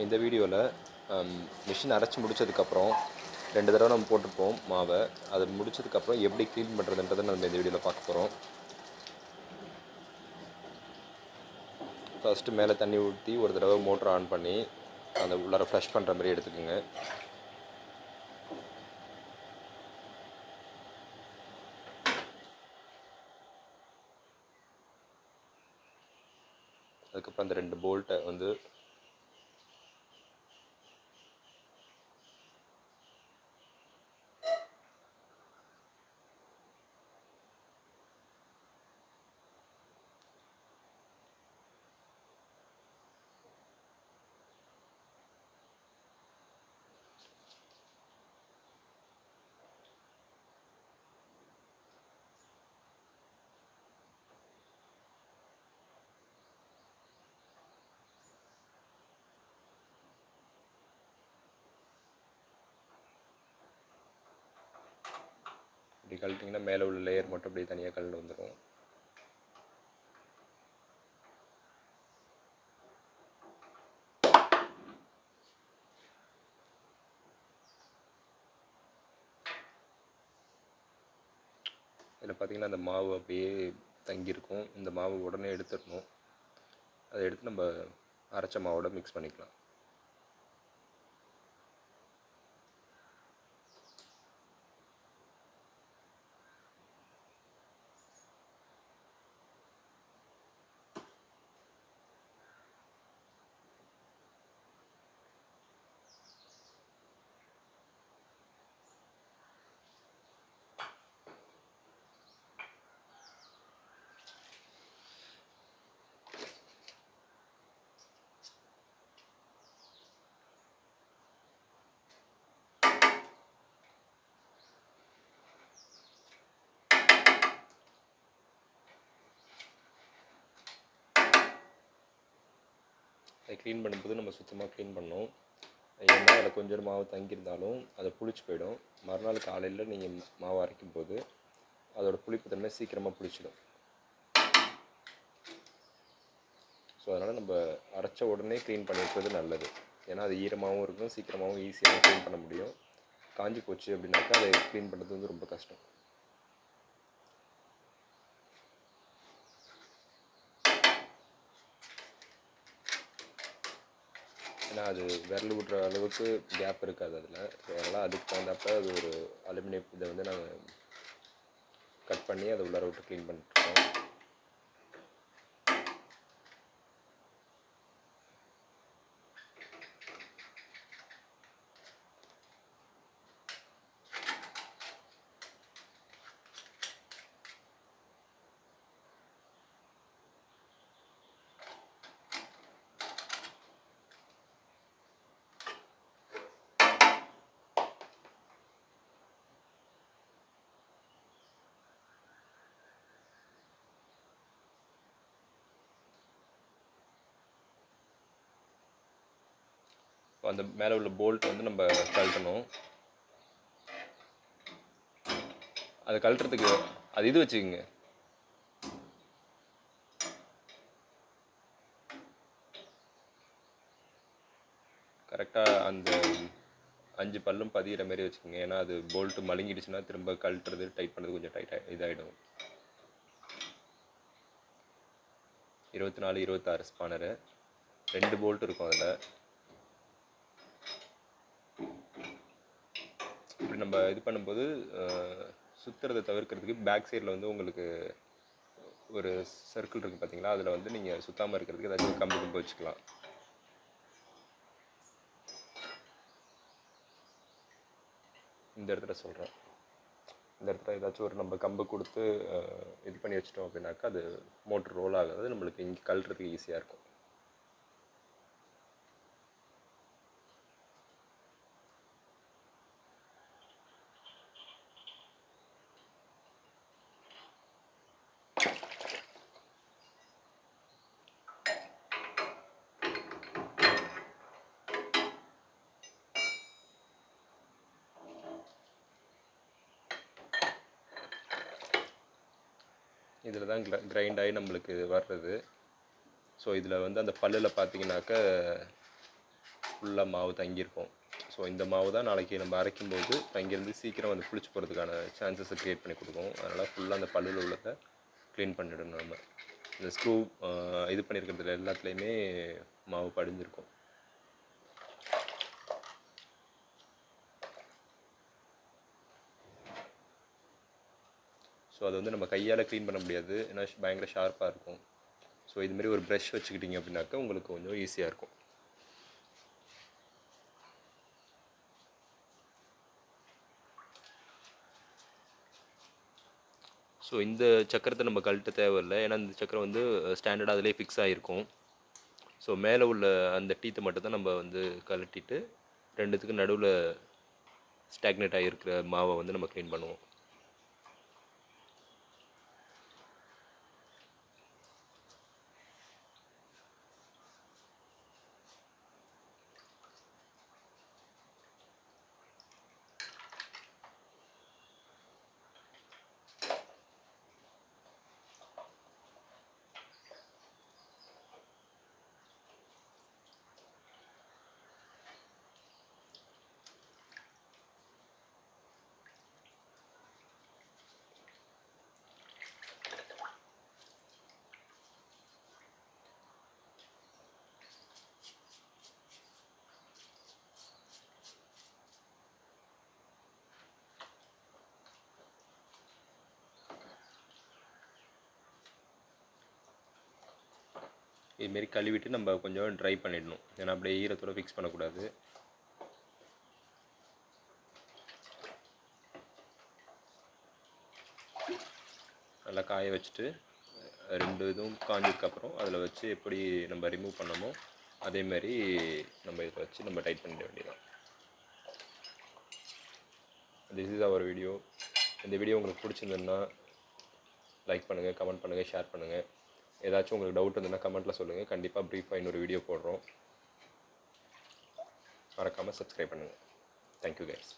இந்த வீடியோவில் மிஷின் அரைச்சி முடித்ததுக்கப்புறம் 2 தடவை நம்ம போட்டிருப்போம் மாவை. அது முடித்ததுக்கப்புறம் எப்படி க்ளீன் பண்ணுறதுன்றதை நம்ம இந்த வீடியோவில் பார்க்க போகிறோம். ஃபஸ்ட்டு மேலே தண்ணி ஊற்றி ஒரு தடவை மோட்டர் ஆன் பண்ணி அந்த உள்ளார ஃப்ளஷ் பண்ணுற மாதிரி எடுத்துக்கோங்க. அதுக்கப்புறம் அந்த 2 போல்ட்டை வந்து இப்படி கழட்டிங்கன்னா மேலே உள்ள லேயர் மட்டும் அப்படியே தனியாக கழண்டு வந்துடும். இதில் பார்த்திங்கன்னா அந்த மாவு அப்படியே தங்கியிருக்கும். இந்த மாவு உடனே எடுத்துடணும். அதை எடுத்து நம்ம அரைச்ச மாவோட மிக்ஸ் பண்ணிக்கலாம். அதை க்ளீன் பண்ணும்போது நம்ம சுத்தமாக க்ளீன் பண்ணணும். ஏன்னா அதில் கொஞ்சம் மாவு தங்கியிருந்தாலும் அதை புளிச்சு போயிடும். மறுநாள் காலையில் நீங்கள் மாவு அரைக்கும் போது அதோட புளிப்பு தன்மை சீக்கிரமாக புளிச்சிடும். ஸோ அதனால் நம்ம அரைச்ச உடனே க்ளீன் பண்ணிக்கிறது நல்லது. ஏன்னா அது ஈரமாகவும் இருக்கும், சீக்கிரமாகவும் ஈஸியாகவும் க்ளீன் பண்ண முடியும். காஞ்சி போச்சு அப்படின்னாக்கா அதை க்ளீன் பண்ணுறது வந்து ரொம்ப கஷ்டம். ஏன்னா அது விரல் விடுற அளவுக்கு கேப் இருக்காது அதில். ஸோ அதனால் அதுக்கு தகுந்தப்ப அது ஒரு அலுமினியம் இதை வந்து நாங்கள் கட் பண்ணி அதை உள்ளார விட்டு க்ளீன் பண்ணிட்டுருக்கோம். அந்த மேலே உள்ள போல்ட் வந்து நம்ம கழட்டணும். அதை கழட்டுறதுக்கு அது இது வச்சுக்கோங்க. கரெக்டாக அந்த 5 பல்லும் பதிகிற மாதிரி வச்சுக்கோங்க. ஏன்னா அது போல்ட்டு மழுங்கிடுச்சுன்னா திரும்ப கழட்டுறது டைட் பண்ணுறது கொஞ்சம் டைட்டாக இதாகிடும். 24, 26 ஸ்பானரு 2 போல்ட் இருக்கும் அதில். இப்படி நம்ம இது பண்ணும்போது சுற்றுறதை தவிர்க்கிறதுக்கு பேக் சைடில் வந்து உங்களுக்கு ஒரு சர்க்கிள் இருக்குது பார்த்தீங்களா, அதில் வந்து நீங்கள் சுத்தாமல் இருக்கிறதுக்கு ஏதாச்சும் கம்பு வச்சுக்கலாம். இந்த இடத்துல சொல்கிறேன், இந்த இடத்துல ஏதாச்சும் ஒரு நம்ம கம்பு கொடுத்து இது பண்ணி வச்சிட்டோம் அப்படின்னாக்கா அது மோட்ரு ரோல் ஆகாது, நம்மளுக்கு இங்கே கழட்டுறதுக்கு ஈஸியாக இருக்கும். இதில் தான் கிரைண்ட் ஆகி நம்மளுக்கு வர்றது. ஸோ இதில் வந்து அந்த பல்லில் பார்த்தீங்கன்னாக்கா ஃபுல்லாக மாவு தங்கியிருக்கும். ஸோ இந்த மாவு தான் நாளைக்கு நம்ம அரைக்கும்போது தங்கியிருந்து சீக்கிரம் வந்து புளிச்சு போகிறதுக்கான சான்சஸை க்ரியேட் பண்ணி கொடுக்கும். அதனால் ஃபுல்லாக அந்த பல்லில் உள்ளதை க்ளீன் பண்ணிடணும். நம்ம இந்த ஸ்க்ரூ இது பண்ணியிருக்கிறதுல எல்லாத்துலேயுமே மாவு படிஞ்சிருக்கும். ஸோ அது வந்து நம்ம கையால் க்ளீன் பண்ண முடியாது, ஏன்னா பயங்கர ஷார்ப்பாக இருக்கும். ஸோ இதுமாரி ஒரு ப்ரஷ் வச்சுக்கிட்டிங்க அப்படின்னாக்கா உங்களுக்கு கொஞ்சம் ஈஸியாக இருக்கும். ஸோ இந்த சக்கரத்தை நம்ம கழட்ட தேவையில்லை, ஏன்னா இந்த சக்கரம் வந்து ஸ்டாண்டர்டாக அதிலே ஃபிக்ஸ் ஆகிருக்கும். ஸோ மேலே உள்ள அந்த டீத்தை மட்டும் தான் நம்ம வந்து கழட்டிட்டு ரெண்டுத்துக்கு நடுவில் ஸ்டாக்னேட் ஆகிருக்கிற மாவை வந்து நம்ம க்ளீன் பண்ணுவோம். இதுமாரி கழுவிட்டு நம்ம கொஞ்சம் ட்ரை பண்ணிடணும், ஏன்னா அப்படியே ஈரத்தோடு ஃபிக்ஸ் பண்ணக்கூடாது. நல்லா காய வச்சுட்டு ரெண்டு இதுவும் காஞ்சதுக்கப்புறம் அதில் வச்சு எப்படி நம்ம ரிமூவ் பண்ணமோ அதேமாரி நம்ம இதை வச்சு நம்ம டைட் பண்ணிட வேண்டியதான். This is our video. இந்த வீடியோ உங்களுக்கு பிடிச்சிருந்ததுன்னா லைக் பண்ணுங்கள், கமெண்ட் பண்ணுங்கள், ஷேர் பண்ணுங்கள். ஏதாச்சும் உங்களுக்கு டவுட் இருந்ததுன்னா கமெண்ட்டில் சொல்லுங்கள். கண்டிப்பாக ப்ரீஃபாக இன்னொரு வீடியோ போடுறோம். மறக்காமல் சப்ஸ்கிரைப் பண்ணுங்கள். Thank you guys.